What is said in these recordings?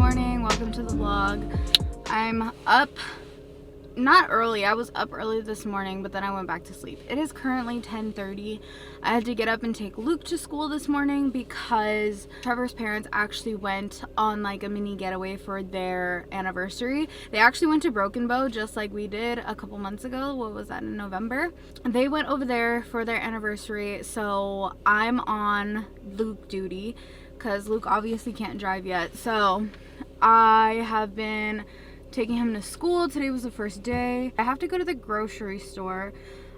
morning, welcome to the vlog. I'm up, not early, I was up early this morning, but then I went back to sleep. It is currently 10:30. I had to get up and take Luke to school this morning because Trevor's parents actually went on like a mini getaway for their anniversary. They actually went to Broken Bow just like we did a couple months ago. What was that, in November? They went over there for their anniversary, so I'm on Luke duty because Luke obviously can't drive yet. So I have been taking him to school. Today was the first day. I have to go to the grocery store.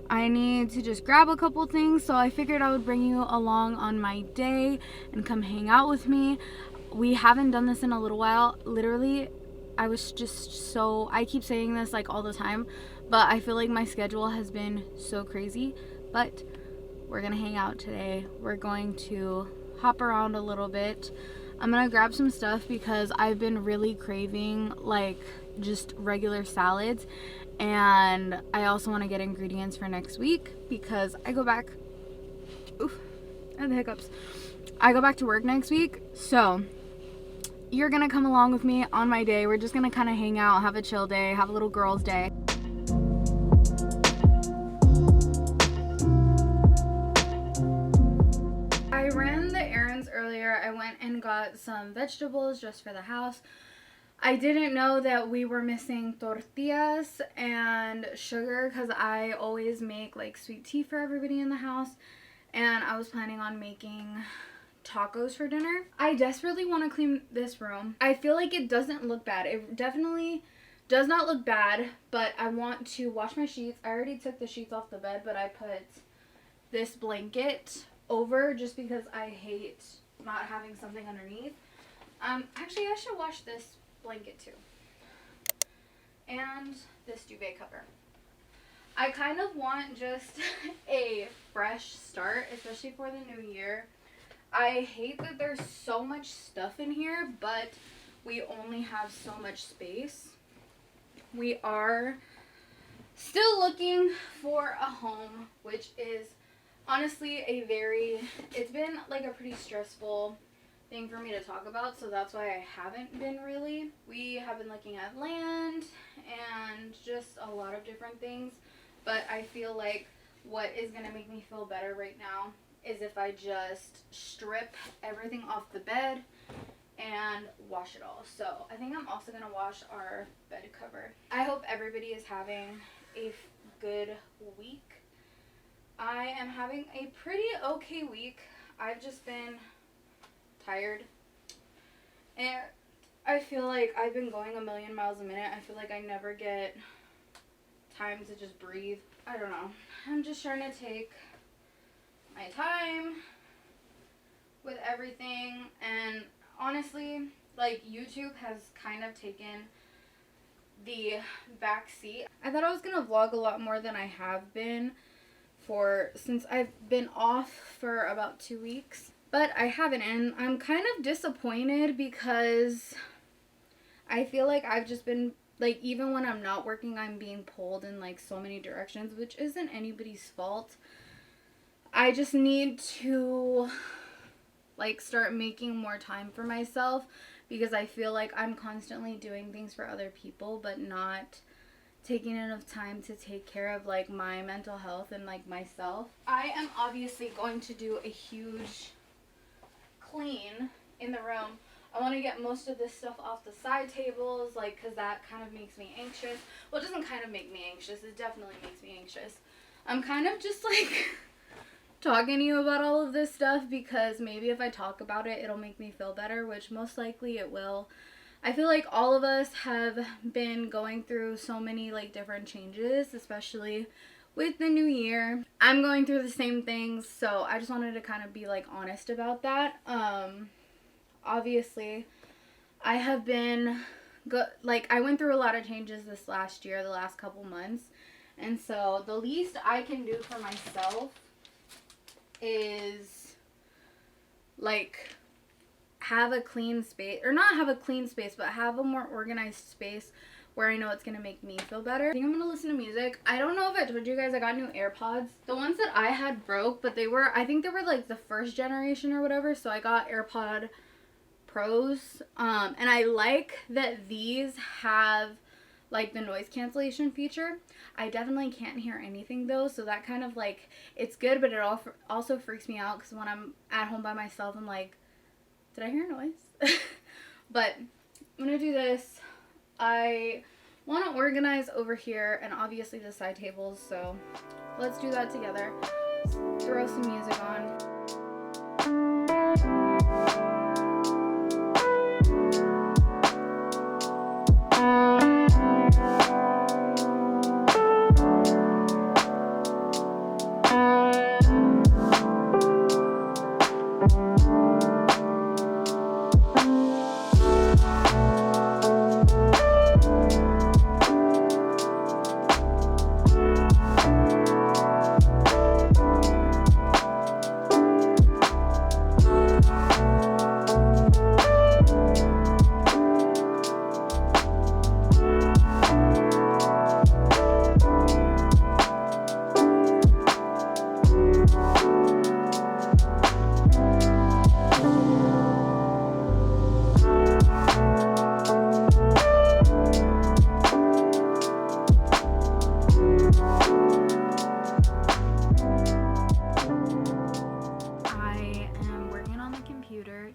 I need to just grab a couple things, so I figured I would bring you along on my day and come hang out with me. We haven't done this in a little while. Literally, I was just so, I keep saying this like all the time, but I feel like my schedule has been so crazy. But we're gonna hang out today. We're going to hop around a little bit. I'm gonna grab some stuff because I've been really craving like just regular salads, and I also want to get ingredients for next week because I go back, oof, I had the hiccups. I go back to work next week, so you're gonna come along with me on my day. We're just gonna kind of hang out, have a chill day, have a little girls' day. I ran the errands earlier. I went and got some vegetables just for the house. I didn't know that we were missing tortillas and sugar because I always make like sweet tea for everybody in the house, and I was planning on making tacos for dinner. I desperately want to clean this room. I feel like it doesn't look bad. It definitely does not look bad, but I want to wash my sheets. I already took the sheets off the bed, but I put this blanket over just because I hate not having something underneath. Actually, I should wash this blanket too, and this duvet cover. I kind of want just a fresh start, especially for the new year. I hate that there's so much stuff in here, but we only have so much space. We are still looking for a home, which is honestly it's been like a pretty stressful thing for me to talk about, so that's why I haven't been really. We have been looking at land and just a lot of different things, but I feel like what is going to make me feel better right now is if I just strip everything off the bed and wash it all. So I think I'm also going to wash our bed cover. I hope everybody is having a good week. I am having a pretty okay week. I've just been tired, and I feel like I've been going a million miles a minute. I feel like I never get time to just breathe. I don't know. I'm just trying to take my time with everything, and honestly, like, YouTube has kind of taken the back seat. I thought I was gonna vlog a lot more than I have been since I've been off for about 2 weeks. But I haven't, and I'm kind of disappointed because I feel like I've just been, like, even when I'm not working, I'm being pulled in, like, so many directions, which isn't anybody's fault. I just need to, like, start making more time for myself because I feel like I'm constantly doing things for other people but not taking enough time to take care of, like, my mental health and, like, myself. I am obviously going to do a huge clean in the room. I want to get most of this stuff off the side tables, like, because that kind of makes me anxious. Well, it doesn't kind of make me anxious. It definitely makes me anxious. I'm kind of just, like, talking to you about all of this stuff because maybe if I talk about it, it'll make me feel better, which most likely it will. I feel like all of us have been going through so many, like, different changes, especially with the new year. I'm going through the same things, so I just wanted to kind of be, like, honest about that. Obviously, I have been, I went through a lot of changes this last year, the last couple months, and so the least I can do for myself is, like, have a clean space, or not have a clean space, but have a more organized space where I know it's going to make me feel better. I think I'm going to listen to music. I don't know if I told you guys I got new AirPods. The ones that I had broke, but I think they were like the first generation or whatever, so I got AirPod pros. And I like that these have like the noise cancellation feature. I definitely can't hear anything though, so that kind of like, it's good, but it also freaks me out because when I'm at home by myself, I'm like, did I hear a noise? But I'm gonna do this. I want to organize over here and obviously the side tables, so let's do that together. Throw some music on.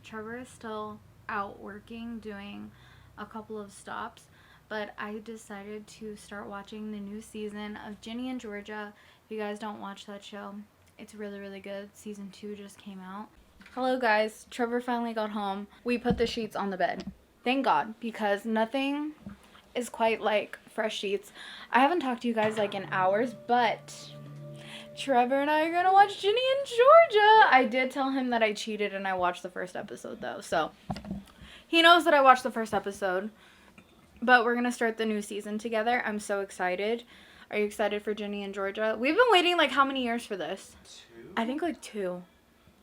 Trevor is still out working, doing a couple of stops, but I decided to start watching the new season of Ginny and Georgia. If you guys don't watch that show, it's really, really good. Season 2 just came out. Hello guys, Trevor finally got home. We put the sheets on the bed. Thank God, because nothing is quite like fresh sheets. I haven't talked to you guys like in hours, but Trevor and I are gonna watch Ginny and Georgia. I did tell him that I cheated and I watched the first episode though, so he knows that I watched the first episode. But we're gonna start the new season together. I'm so excited. Are you excited for Ginny and Georgia? We've been waiting like how many years for this? 2? I think like 2.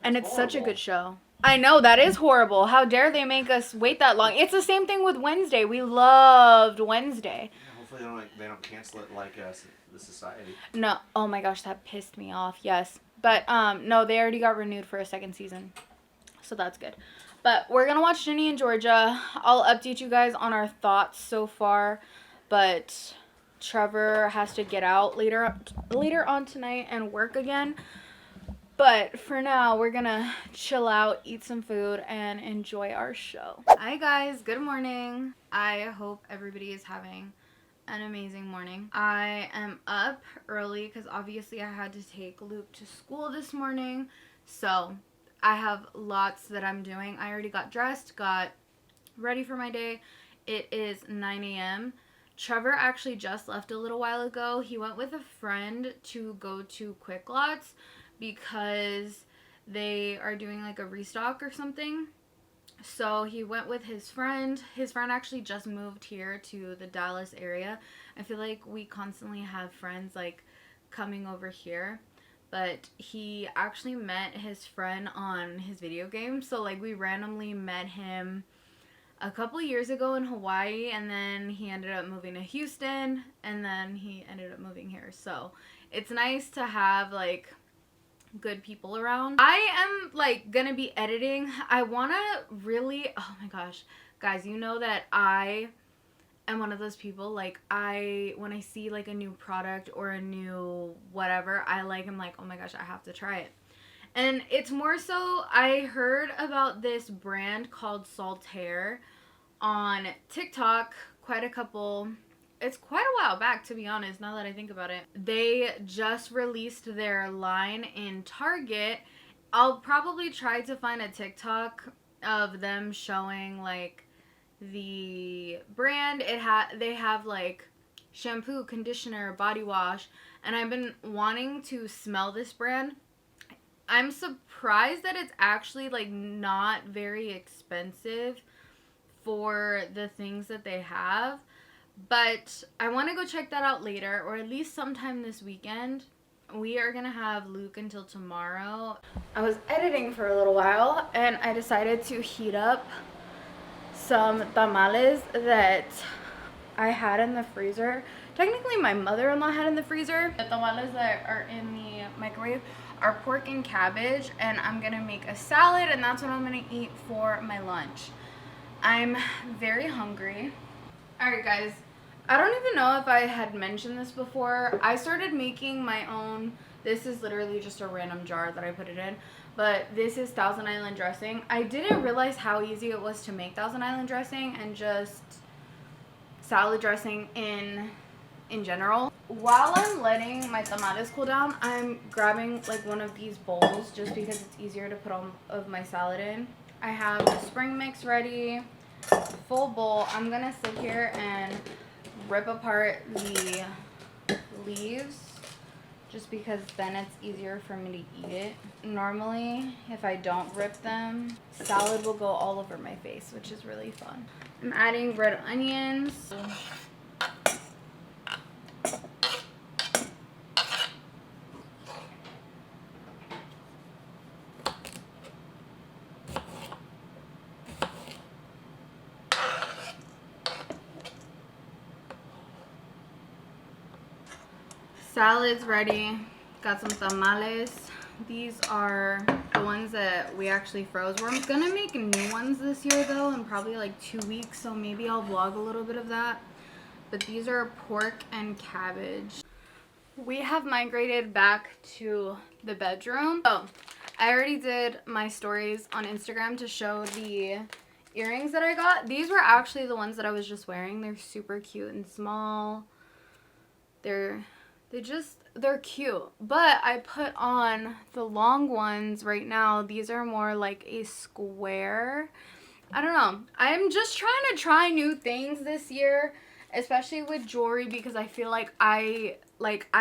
And it's horrible. such a good show. I know, that is horrible. How dare they make us wait that long? It's the same thing with Wednesday. We loved Wednesday. Yeah, hopefully they don't cancel it like us, the society. No, oh my gosh, that pissed me off. Yes, but no, they already got renewed for a second season, so that's good. But we're gonna watch Ginny and Georgia. I'll update you guys on our thoughts so far, but Trevor has to get out later on tonight and work again. But for now, we're gonna chill out, eat some food, and enjoy our show. Hi guys, good morning. I hope everybody is having an amazing morning. I am up early because obviously I had to take Luke to school this morning. So I have lots that I'm doing. I already got dressed, got ready for my day. It is 9 a.m. Trevor actually just left a little while ago. He went with a friend to go to Quick Lots because they are doing like a restock or something. So he went with his friend. His friend actually just moved here to the Dallas area. I feel like we constantly have friends like coming over here. But he actually met his friend on his video game. So like we randomly met him a couple years ago in Hawaii, and then he ended up moving to Houston, and then he ended up moving here. So it's nice to have like good people around. I am like gonna be editing. I wanna really, oh my gosh, guys, you know that I am one of those people, like when I see like a new product or a new whatever, I'm like, oh my gosh, I have to try it. And it's more so, I heard about this brand called Saltaire on TikTok it's quite a while back, to be honest, now that I think about it. They just released their line in Target. I'll probably try to find a TikTok of them showing like the brand. They have like shampoo, conditioner, body wash, and I've been wanting to smell this brand. I'm surprised that it's actually like not very expensive for the things that they have. But I want to go check that out later, or at least sometime this weekend. We are going to have Luke until tomorrow. I was editing for a little while, and I decided to heat up some tamales that I had in the freezer. Technically, my mother-in-law had in the freezer. The tamales that are in the microwave are pork and cabbage, and I'm going to make a salad, and that's what I'm going to eat for my lunch. I'm very hungry. Alright guys, I don't even know if I had mentioned this before. I started making my own, this is literally just a random jar that I put it in, but this is Thousand Island dressing. I didn't realize how easy it was to make Thousand Island dressing and just salad dressing in general. While I'm letting my tamales cool down, I'm grabbing like one of these bowls just because it's easier to put all of my salad in. I have the spring mix ready, full bowl. I'm gonna sit here and rip apart the leaves just because then it's easier for me to eat it. Normally, if I don't rip them, salad will go all over my face, which is really fun. I'm adding red onions. Salad's ready. Got some tamales. These are the ones that we actually froze. We're gonna make new ones this year though in probably like 2 weeks, so maybe I'll vlog a little bit of that. But these are pork and cabbage. We have migrated back to the bedroom. Oh, I already did my stories on Instagram to show the earrings that I got. These were actually the ones that I was just wearing. They're super cute and small. They're cute, but I put on the long ones right now. These are more like a square. I don't know. I'm just trying to try new things this year, especially with jewelry, because I feel like I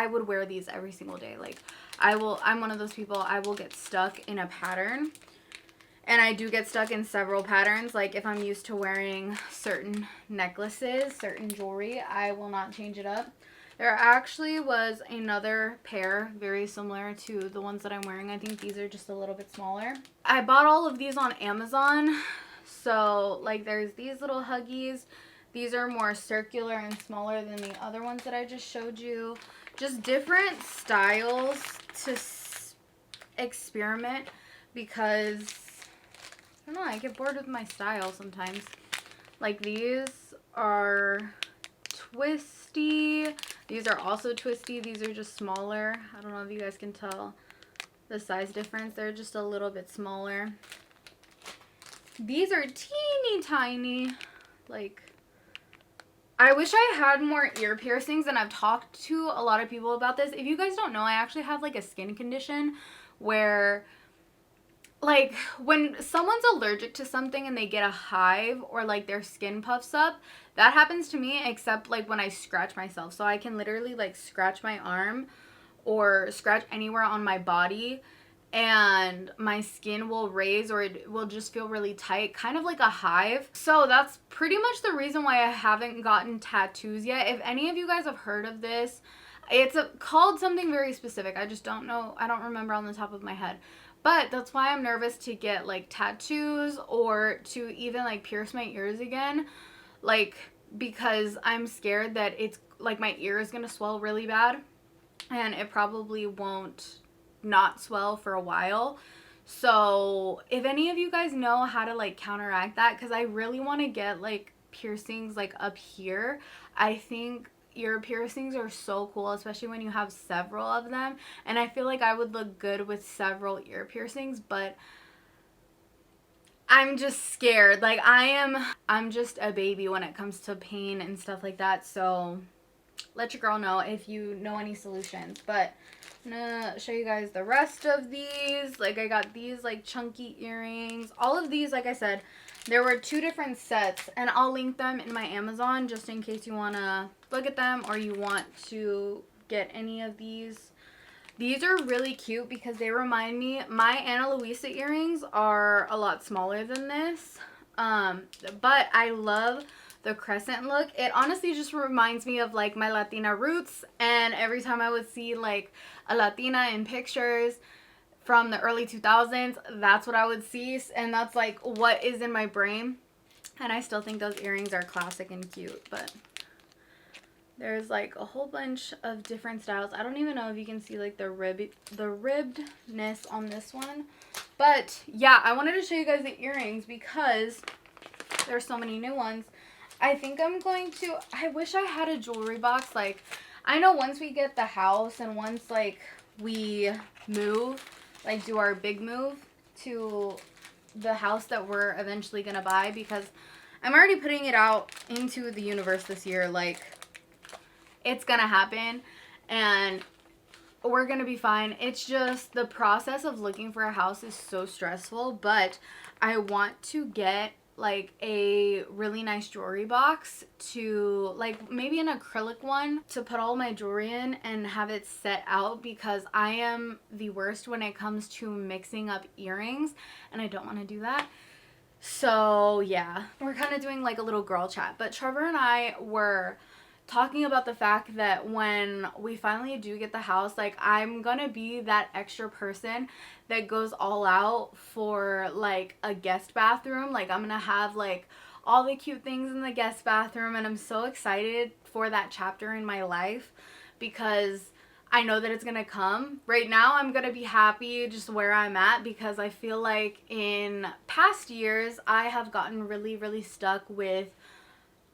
would wear these every single day. Like I'm one of those people, I will get stuck in a pattern. And I do get stuck in several patterns. Like if I'm used to wearing certain necklaces, certain jewelry, I will not change it up. There actually was another pair very similar to the ones that I'm wearing. I think these are just a little bit smaller. I bought all of these on Amazon. So like there's these little huggies. These are more circular and smaller than the other ones that I just showed you. Just different styles to experiment because, I don't know, I get bored with my style sometimes. Like these are twisty. These are also twisty. These are just smaller. I don't know if you guys can tell the size difference. They're just a little bit smaller. These are teeny tiny. Like, I wish I had more ear piercings, and I've talked to a lot of people about this. If you guys don't know, I actually have like a skin condition where like when someone's allergic to something and they get a hive or like their skin puffs up, that happens to me, except like when I scratch myself. So I can literally like scratch my arm or scratch anywhere on my body and my skin will raise or it will just feel really tight, kind of like a hive. So that's pretty much the reason why I haven't gotten tattoos yet. If any of you guys have heard of this, it's called something very specific. I just don't know. I don't remember on the top of my head. But that's why I'm nervous to get like tattoos or to even like pierce my ears again. Like, because I'm scared that it's like my ear is gonna swell really bad and it probably won't not swell for a while. So if any of you guys know how to like counteract that, because I really want to get like piercings like up here. I think ear piercings are so cool, especially when you have several of them, and I feel like I would look good with several ear piercings, but I'm just scared. Like I'm just a baby when it comes to pain and stuff like that. So let your girl know if you know any solutions. But I'm gonna show you guys the rest of these. Like I got these like chunky earrings. All of these, like I said, there were 2 different sets, and I'll link them in my Amazon just in case you want to look at them or you want to get any of these. These are really cute because they remind me, my Ana Luisa earrings are a lot smaller than this, but I love the crescent look. It honestly just reminds me of like my Latina roots, and every time I would see like a Latina in pictures from the early 2000s, that's what I would see, and that's like what is in my brain. And I still think those earrings are classic and cute, but there's like a whole bunch of different styles. I don't even know if you can see like the ribbedness on this one, but yeah, I wanted to show you guys the earrings because There's so many new ones. I think I'm going to, I wish I had a jewelry box. Like, I know once we get the house and once, like, we move, like, do our big move to the house that we're eventually going to buy, because I'm already putting it out into the universe this year. Like, it's going to happen and we're going to be fine. It's just the process of looking for a house is so stressful, but I want to get like a really nice jewelry box to, like, maybe an acrylic one to put all my jewelry in and have it set out, because I am the worst when it comes to mixing up earrings and I don't want to do that. So yeah, we're kind of doing like a little girl chat. But Trevor and I were talking about the fact that when we finally do get the house, like, I'm gonna be that extra person that goes all out for like a guest bathroom. Like, I'm gonna have like all the cute things in the guest bathroom, and I'm so excited for that chapter in my life because I know that it's gonna come. Right now I'm gonna be happy just where I'm at, because I feel like in past years I have gotten really stuck with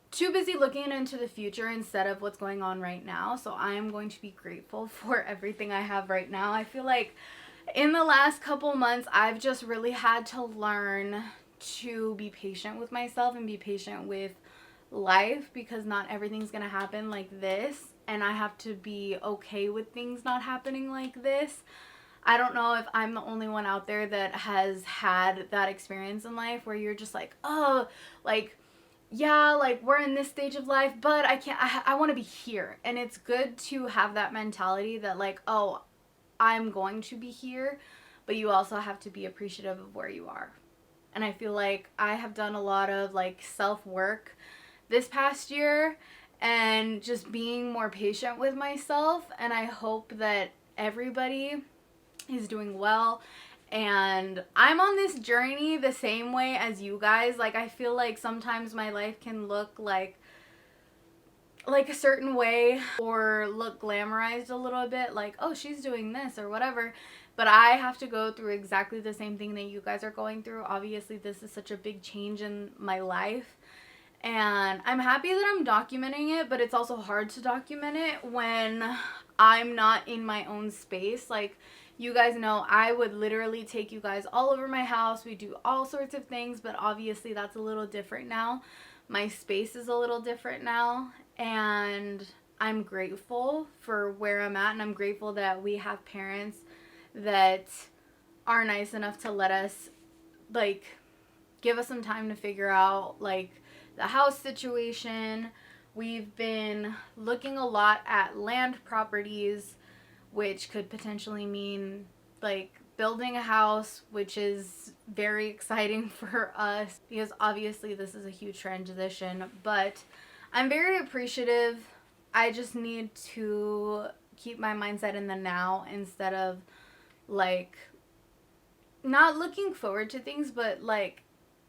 too busy looking into the future instead of what's going on right now. So I am going to be grateful for everything I have right now. I feel like in the last couple months, I've just really had to learn to be patient with myself and be patient with life, because not everything's going to happen like this. And I have to be okay with things not happening like this. I don't know if I'm the only one out there that has had that experience in life where you're just like, oh, like, yeah, like, we're in this stage of life, but I want to be here. And it's good to have that mentality that, like, oh, I'm going to be here, but you also have to be appreciative of where you are. And I feel like I have done a lot of, like, self-work this past year and just being more patient with myself. And I hope that everybody is doing well. And I'm on this journey the same way as you guys. Like, I feel like sometimes my life can look like a certain way or look glamorized a little bit, like, oh, she's doing this or whatever. But I have to go through exactly the same thing that you guys are going through. Obviously, this is such a big change in my life. And I'm happy that I'm documenting it, but it's also hard to document it when I'm not in my own space. Like, you guys know, I would literally take you guys all over my house. We do all sorts of things, but obviously that's a little different now. My space is a little different now, and I'm grateful for where I'm at, and I'm grateful that we have parents that are nice enough to let us, like, give us some time to figure out, like, the house situation. We've been looking a lot at land properties, which could potentially mean, like, building a house, which is very exciting for us because obviously this is a huge transition, but I'm very appreciative. I just need to keep my mindset in the now instead of, like, not looking forward to things, but, like,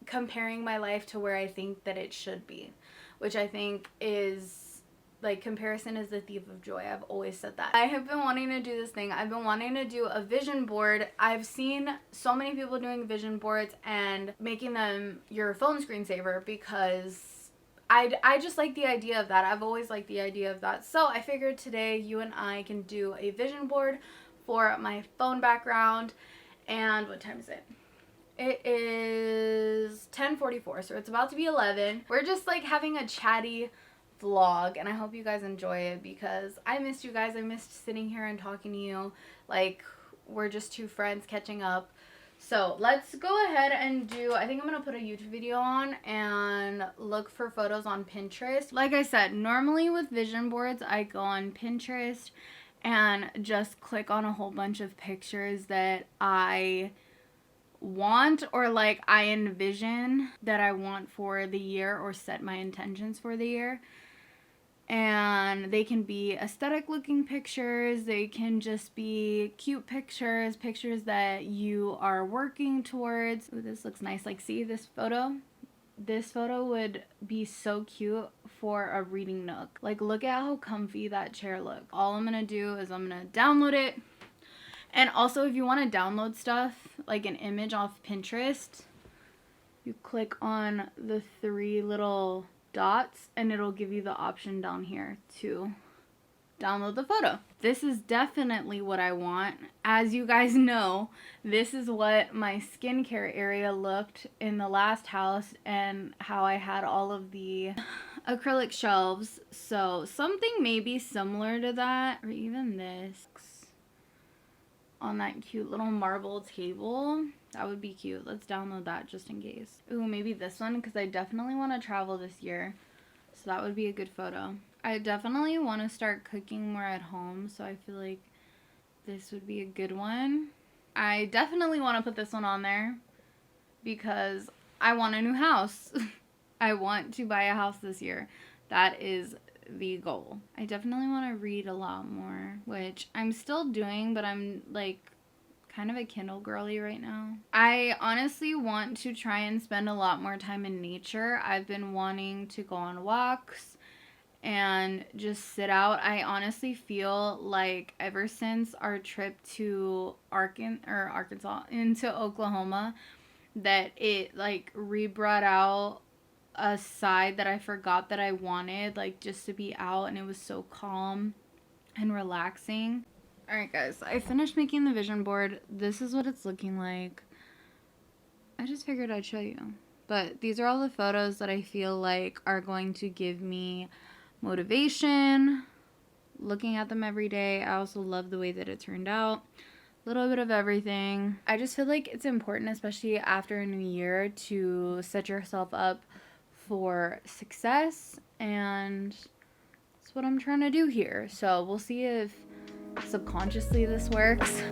comparing my life to where I think that it should be, which I think is, like, comparison is the thief of joy. I've always said that. I have been wanting to do this thing. I've been wanting to do a vision board. I've seen so many people doing vision boards and making them your phone screensaver because I just like the idea of that. I've always liked the idea of that. So I figured today you and I can do a vision board for my phone background. And what time is it? It is 10:44, so it's about to be 11. We're just, like, having a chatty vlog, and I hope you guys enjoy it because I missed you guys. I missed sitting here and talking to you. Like, we're just two friends catching up. So let's go ahead and I think I'm gonna put a YouTube video on and look for photos on Pinterest. Like I said, normally with vision boards I go on Pinterest and just click on a whole bunch of pictures that I want, or, like, I envision that I want for the year or set my intentions for the year. And they can be aesthetic looking pictures, they can just be cute pictures that you are working towards. Ooh, this looks nice. Like, see this photo? This photo would be so cute for a reading nook. Like, look at how comfy that chair looks. All I'm gonna do is I'm gonna download it. And also, if you want to download stuff, like an image off Pinterest, You click on the 3 little dots and it'll give you the option down here to download the photo. This is definitely what I want. As you guys know, this is what my skincare area looked in the last house and how I had all of the acrylic shelves. So something maybe similar to that, or even this on that cute little marble table. That would be cute. Let's download that just in case. Ooh, maybe this one, because I definitely want to travel this year. So that would be a good photo. I definitely want to start cooking more at home, so I feel like this would be a good one. I definitely want to put this one on there because I want a new house. I want to buy a house this year. That is the goal. I definitely want to read a lot more, which I'm still doing, but I'm like kind of a Kindle girly right now. I honestly want to try and spend a lot more time in nature. I've been wanting to go on walks and just sit out. I honestly feel like ever since our trip to Arkansas into Oklahoma, that it like re-brought out a side that I forgot that I wanted, like just to be out, and it was so calm and relaxing. Alright guys, I finished making the vision board. This is what it's looking like. I just figured I'd show you. But these are all the photos that I feel like are going to give me motivation, looking at them every day. I also love the way that it turned out. A little bit of everything. I just feel like it's important, especially after a new year, to set yourself up for success, and that's what I'm trying to do here. So we'll see if subconsciously this works.